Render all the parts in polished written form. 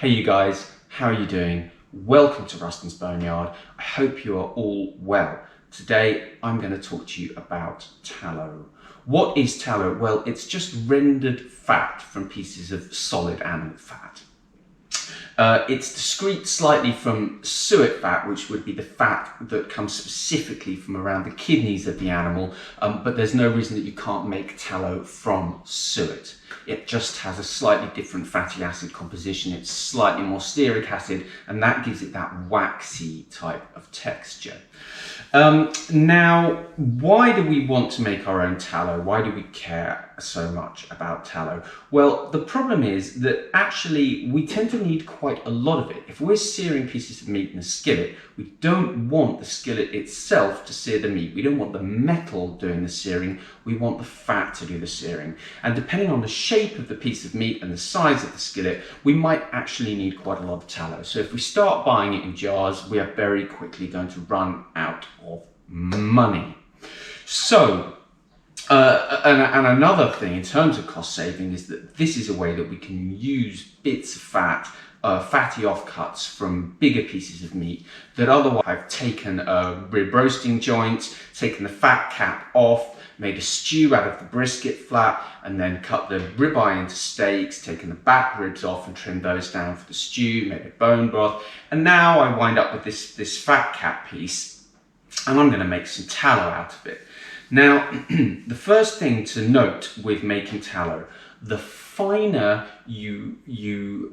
Hey you guys, how are you doing? Welcome to Rustin's Boneyard. I hope you are all well. Today I'm going to talk to you about tallow. What is tallow? Well, it's just rendered fat from pieces of solid animal fat. It's discrete slightly from suet fat, which would be the fat that comes specifically from around the kidneys of the animal, but there's no reason that you can't make tallow from suet. It just has a slightly different fatty acid composition. It's slightly more stearic acid, and that gives it that waxy type of texture. Now, why do we want to make our own tallow? Why do we care so much about tallow? Well, the problem is that actually we tend to need quite a lot of it. If we're searing pieces of meat in a skillet, we don't want the skillet itself to sear the meat. We don't want the metal doing the searing. We want the fat to do the searing. And depending on the shape of the piece of meat and the size of the skillet, we might actually need quite a lot of tallow. So if we start buying it in jars, we are very quickly going to run out of money. So, and another thing in terms of cost saving is that this is a way that we can use bits of fat, fatty offcuts from bigger pieces of meat that otherwise I've taken a rib roasting joint, taken the fat cap off, made a stew out of the brisket flat, and then cut the ribeye into steaks, taken the back ribs off and trimmed those down for the stew, made a bone broth, and now I wind up with this fat cap piece, and I'm going to make some tallow out of it. Now, the first thing to note with making tallow, the finer you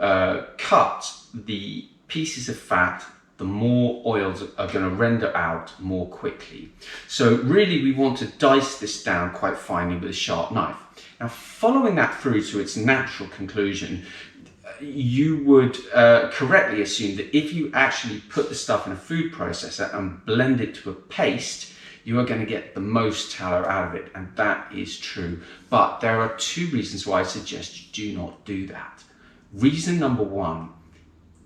cut the pieces of fat, the more oils are going to render out more quickly. So really we want to dice this down quite finely with a sharp knife. Now, following that through to its natural conclusion, you would correctly assume that if you actually put the stuff in a food processor and blend it to a paste, you are going to get the most tallow out of it, and that is true. But there are two reasons why I suggest you do not do that. Reason number one,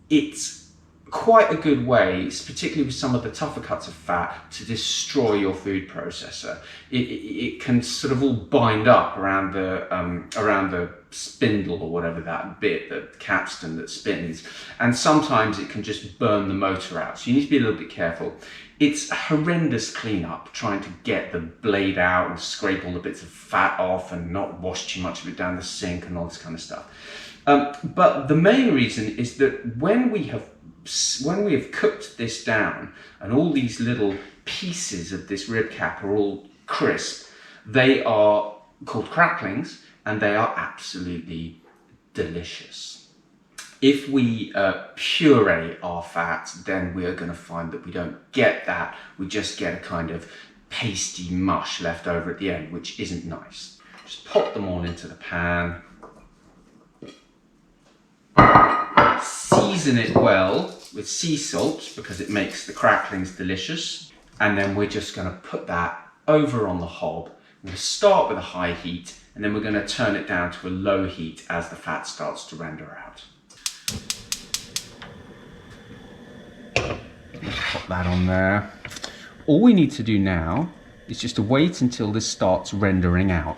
it's quite a good way, particularly with some of the tougher cuts of fat, to destroy your food processor. It can sort of all bind up around the spindle or whatever, that bit, the capstan that spins, and sometimes it can just burn the motor out. So you need to be a little bit careful. It's a horrendous cleanup trying to get the blade out and scrape all the bits of fat off and not wash too much of it down the sink and all this kind of stuff. But the main reason is that when we have cooked this down and all these little pieces of this rib cap are all crisp, they are called cracklings and they are absolutely delicious. If we puree our fat, then we are going to find that we don't get that. We just get a kind of pasty mush left over at the end, which isn't nice. Just pop them all into the pan. Season it well with sea salt because it makes the cracklings delicious. And then we're just going to put that over on the hob. We're going to start with a high heat, and then we're going to turn it down to a low heat as the fat starts to render out. Pop that on there. All we need to do now is just to wait until this starts rendering out.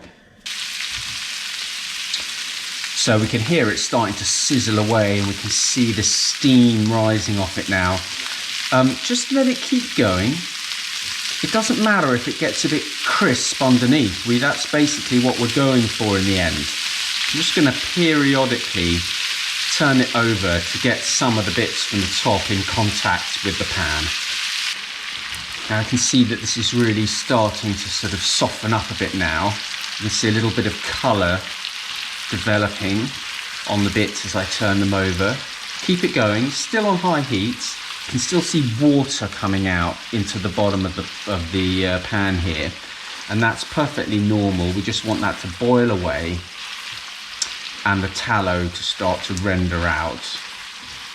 So we can hear it starting to sizzle away, and we can see the steam rising off it now. Just let it keep going. It doesn't matter if it gets a bit crisp underneath. That's basically what we're going for in the end. I'm just going to periodically turn it over to get some of the bits from the top in contact with the pan. Now I can see that this is really starting to sort of soften up a bit now. You can see a little bit of colour developing on the bits as I turn them over. Keep it going, still on high heat. You can still see water coming out into the bottom of the pan here, and that's perfectly normal. We just want that to boil away and the tallow to start to render out.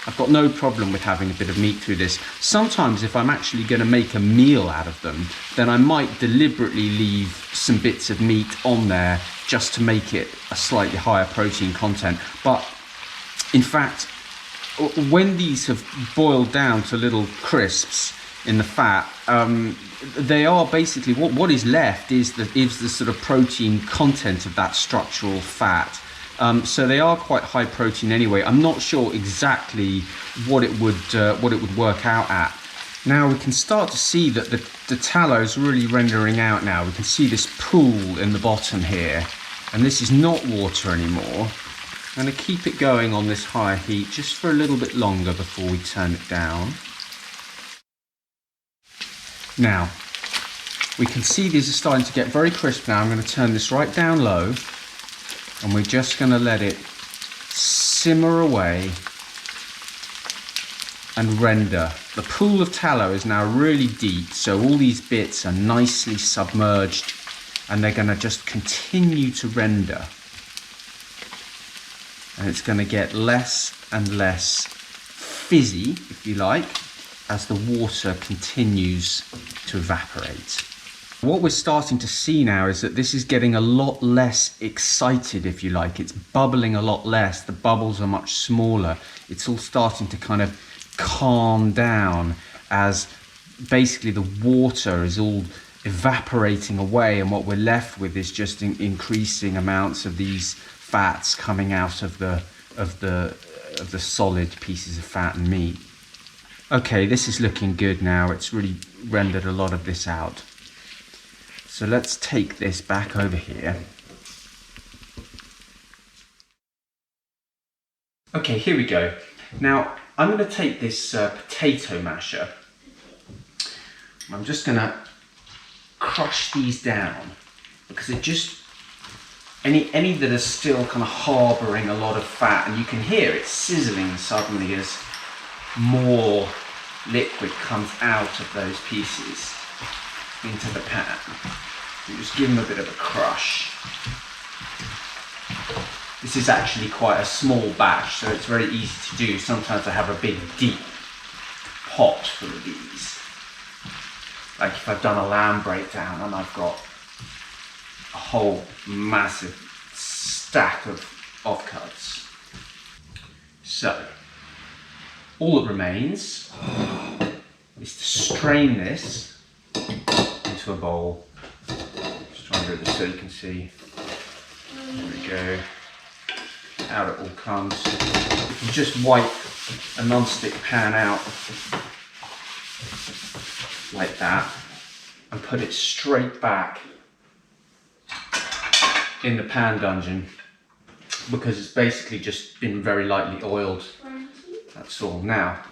I've got no problem with having a bit of meat through this. Sometimes if I'm actually going to make a meal out of them, then I might deliberately leave some bits of meat on there just to make it a slightly higher protein content. But in fact, when these have boiled down to little crisps in the fat, they are basically, what is left is the sort of protein content of that structural fat. So they are quite high protein anyway. I'm not sure exactly what it would work out at. Now we can start to see that the tallow is really rendering out now. We can see this pool in the bottom here, and this is not water anymore. I'm going to keep it going on this higher heat just for a little bit longer before we turn it down. Now, we can see these are starting to get very crisp now. I'm going to turn this right down low, and we're just going to let it simmer away and render. The pool of tallow is now really deep, so all these bits are nicely submerged, and they're going to just continue to render. And it's going to get less and less fizzy, if you like, as the water continues to evaporate. What we're starting to see now is that this is getting a lot less excited, if you like. It's bubbling a lot less. The bubbles are much smaller. It's all starting to kind of calm down as basically the water is all evaporating away, and what we're left with is just increasing amounts of these fats coming out of the solid pieces of fat and meat. Okay, this is looking good now. It's really rendered a lot of this out. So let's take this back over here. Okay, here we go. Now I'm going to take this potato masher. I'm just going to crush these down, because it just any that are still kind of harbouring a lot of fat, and you can hear it sizzling suddenly as more liquid comes out of those pieces into the pan. You just give them a bit of a crush. This is actually quite a small batch, so it's very easy to do. Sometimes I have a big deep pot full of these. Like if I've done a lamb breakdown and I've got a whole massive stack of offcuts. So, all that remains is to strain this into a bowl. Just try and do this so you can see. There we go. Out it all comes. You can just wipe a non-stick pan out like that and put it straight back in the pan dungeon, because it's basically just been very lightly oiled. That's all. Now,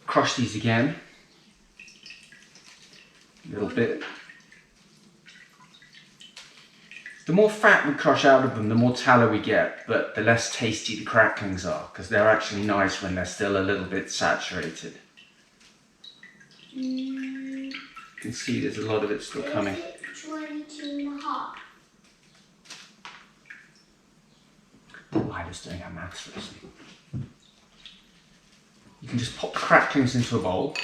crush these again, a little bit. The more fat we crush out of them, the more tallow we get, but the less tasty the cracklings are, because they're actually nice when they're still a little bit saturated. You can see there's a lot of it still coming. 20.5. Lila's doing our maths for us. You can just pop the cracklings into a bowl.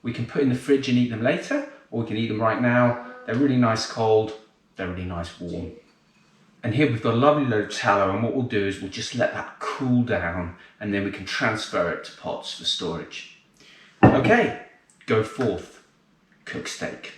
We can put in the fridge and eat them later, or we can eat them right now. They're really nice cold, they're really nice warm. And here we've got a lovely load of tallow, and what we'll do is we'll just let that cool down, and then we can transfer it to pots for storage. Okay, go forth, cook steak.